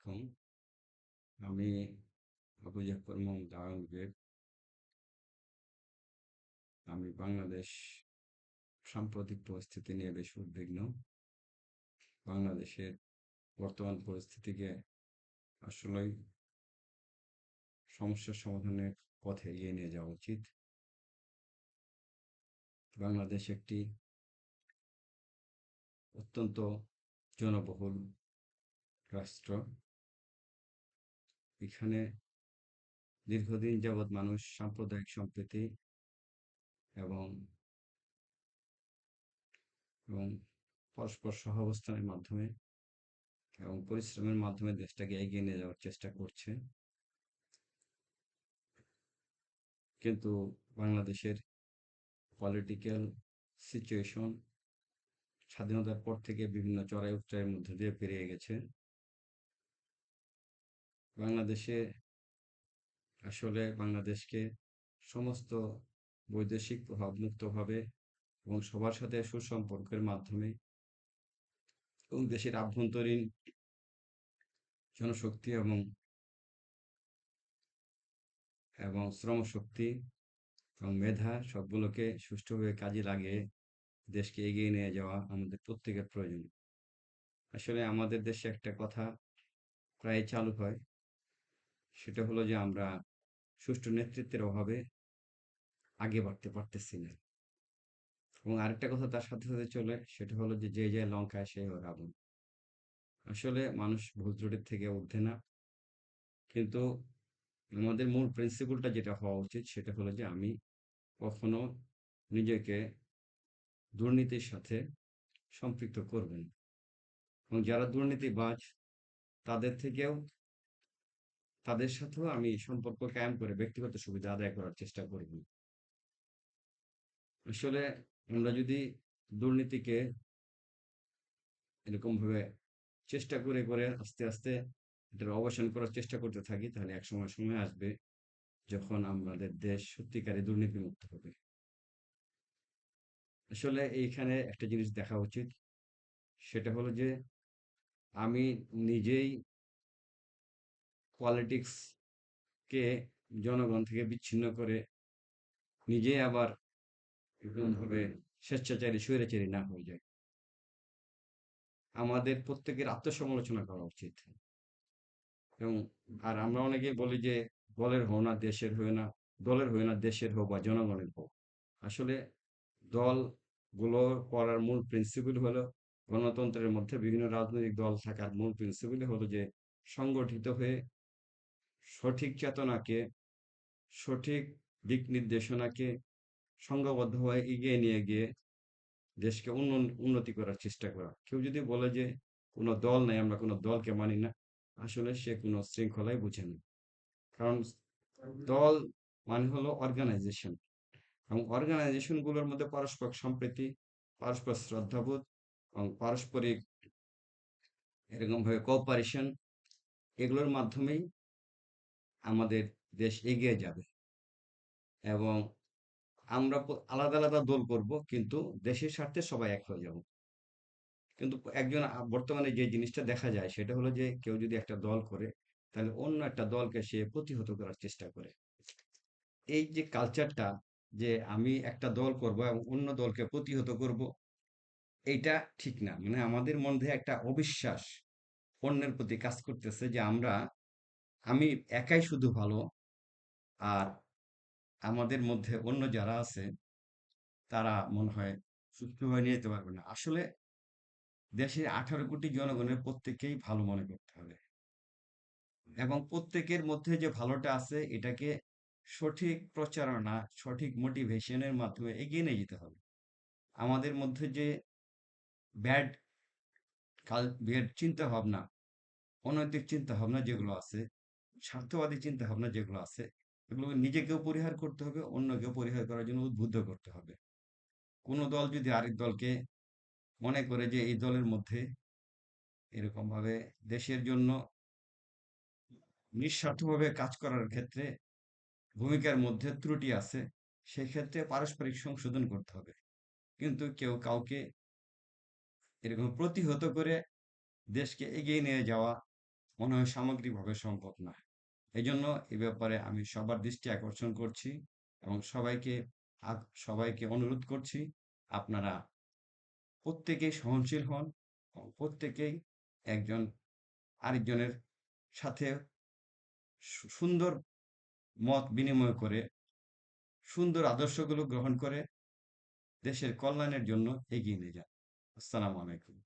আলাইকুম। আমি আবু জাফর মোহাম্মদ আলমগীর। আমি বাংলাদেশ সাম্প্রতিক পরিস্থিতি নিয়ে বেশ উদ্বিগ্ন। বাংলাদেশের বর্তমান পরিস্থিতিকে আসলেই সমস্যার সমাধানের পথে এগিয়ে নিয়ে যাওয়া উচিত। বাংলাদেশ একটি অত্যন্ত জনবহুল রাষ্ট্র। এখানে দীর্ঘদিন যাবৎ মানুষ সাম্প্রদায়িক সম্প্রীতি এবং এবং পরস্পর সহাবস্থানের মাধ্যমে এবং পরিশ্রমের মাধ্যমে দেশটাকে এগিয়ে নিয়ে যাওয়ার চেষ্টা করছে। কিন্তু বাংলাদেশের পলিটিক্যাল সিচুয়েশন স্বাধীনতার পর থেকে বিভিন্ন চড়াই উতরাইয়ের মধ্যে দিয়ে পেরিয়ে গেছে। বাংলাদেশে আসলে বাংলাদেশকে সমস্ত বৈদেশিক প্রভাব মুক্তভাবে এবং সবার সাথে সুসম্পর্কের মাধ্যমে এবং দেশের আভ্যন্তরীণ জনশক্তি এবং শ্রমশক্তি এবং মেধা সবগুলোকে সুষ্ঠুভাবে কাজে লাগিয়ে দেশকে এগিয়ে নিয়ে যাওয়া আমাদের প্রত্যেকের প্রয়োজন। আসলে আমাদের দেশে একটা কথা প্রায় চালু হয়, সেটা হলো যে আমরা সুষ্ঠু নেতৃত্বের অভাবে আগে বাড়তে পারতেছি না। এবং আরেকটা কথা তার সাথে সাথে চলে, সেটা হলো যে যে যায় লঙ্কায় সে ওর আগুন। আসলে মানুষ ভুল ত্রুটির থেকে ঊর্ধ্বে না, কিন্তু আমাদের মূল প্রিন্সিপালটা যেটা হওয়া উচিত সেটা হলো যে আমি কখনো নিজেকে দুর্নীতির সাথে সম্পৃক্ত করব না, এবং যারা দুর্নীতিবাজ তাদের থেকেও তাদের সাথেও আমি সম্পর্ক কায়েম করে ব্যক্তিগত সুবিধা আদায় করার চেষ্টা করব। আসলে আমরা যদি দুর্নীতিকে এরকম ভাবে চেষ্টা করে করে আস্তে আস্তে এটার অবসান করার চেষ্টা করতে থাকি, তাহলে এক সময় সময় আসবে যখন আমাদের দেশ সত্যিকারে দুর্নীতিমুক্ত হবে। আসলে এইখানে একটা জিনিস দেখা উচিত, সেটা হলো যে আমি নিজেই পলিটিক্স কে জনগণ থেকে বিচ্ছিন্ন করে নিজেই আবার এরকম ভাবে স্বেচ্ছাচারী স্বৈরাচারী না হয়ে যায়। আমাদের প্রত্যেকের আত্মসমালোচনা করা উচিত। এবং আমরা অনেকেই বলি যে দলের হও না দেশের হও না, দলের হও না দেশের হোক বা জনগণের হোক। আসলে দলগুলো করার মূল প্রিন্সিপাল হলো, গণতন্ত্রের মধ্যে বিভিন্ন রাজনৈতিক দল থাকার মূল প্রিন্সিপাল হলো যে সংগঠিত হয়ে সঠিক চেতনাকে, সঠিক দিক নির্দেশনাকে সংঘবদ্ধভাবে এগিয়ে নিয়ে গিয়ে দেশকে উন্নতি করার চেষ্টা করা। কেউ যদি বলে যে কোনো দল নাই, আমরা কোনো দলকে মানি না, আসলে সে কোনো শৃঙ্খলাই বুঝে না। কারণ দল মানে হলো অর্গানাইজেশন, এবং অর্গানাইজেশন গুলোর মধ্যে পারস্পরিক সম্প্রীতি, পারস্পর শ্রদ্ধাবোধ এবং পারস্পরিক এরকম ভাবে কোঅপারেশন, এগুলোর মাধ্যমেই আমাদের দেশ এগিয়ে যাবে। এবং আমরা আলাদা আলাদা দল করব, কিন্তু দেশের স্বার্থে সবাই এক হয়ে যাব। কিন্তু একজন বর্তমানে যে জিনিসটা দেখা যায় সেটা হলো যে কেউ যদি একটা দল করে, তাহলে অন্য একটা দলকে সে প্রতিহত করার চেষ্টা করে। এই যে কালচারটা, যে আমি একটা দল করব এবং অন্য দলকে প্রতিহত করব, এইটা ঠিক না। মানে আমাদের মধ্যে একটা অবিশ্বাস অন্যের প্রতি কাজ করতেছে, যে আমি একাই শুধু ভালো, আর আমাদের মধ্যে অন্য যারা আছে তারা মনে হয় সুষ্ঠুভাবে নিয়ে যেতে পারবে না। আসলে দেশের 18 কোটি জনগণের প্রত্যেককেই ভালো মনে করতে হবে, এবং প্রত্যেকের মধ্যে যে ভালোটা আছে এটাকে সঠিক প্রচারণা, সঠিক মোটিভেশনের মাধ্যমে এগিয়ে নিয়ে যেতে হবে। আমাদের মধ্যে যে ব্যাড ব্যাড চিন্তা ভাবনা, অনৈতিক চিন্তা ভাবনা যেগুলো আছে, স্বার্থবাদী চিন্তা ভাবনা যেগুলো আছে, এগুলো নিজেকেও পরিহার করতে হবে, অন্যকেও পরিহার করার জন্য উদ্বুদ্ধ করতে হবে। কোনো দল যদি আরেক দলকে মনে করে যে এই দলের মধ্যে এরকম ভাবে দেশের জন্য নিঃস্বার্থভাবে কাজ করার ক্ষেত্রে ভূমিকার মধ্যে ত্রুটি আছে, সেক্ষেত্রে পারস্পরিক সংশোধন করতে হবে। কিন্তু কেউ কাউকে এরকম প্রতিহত করে দেশকে এগিয়ে নিয়ে যাওয়া মনে হয় সামগ্রিকভাবে সম্ভব নয়। এজন্য এ ব্যাপারে আমি সবার দৃষ্টি আকর্ষণ করছি এবং সবাইকে অনুরোধ করছি, আপনারা প্রত্যেকেই সহনশীল হন এবং প্রত্যেকেই একজন আরেকজনের সাথে সুন্দর মত বিনিময় করে, সুন্দর আদর্শগুলো গ্রহণ করে দেশের কল্যাণের জন্য এগিয়ে নিয়ে যান। আসসালামু আলাইকুম।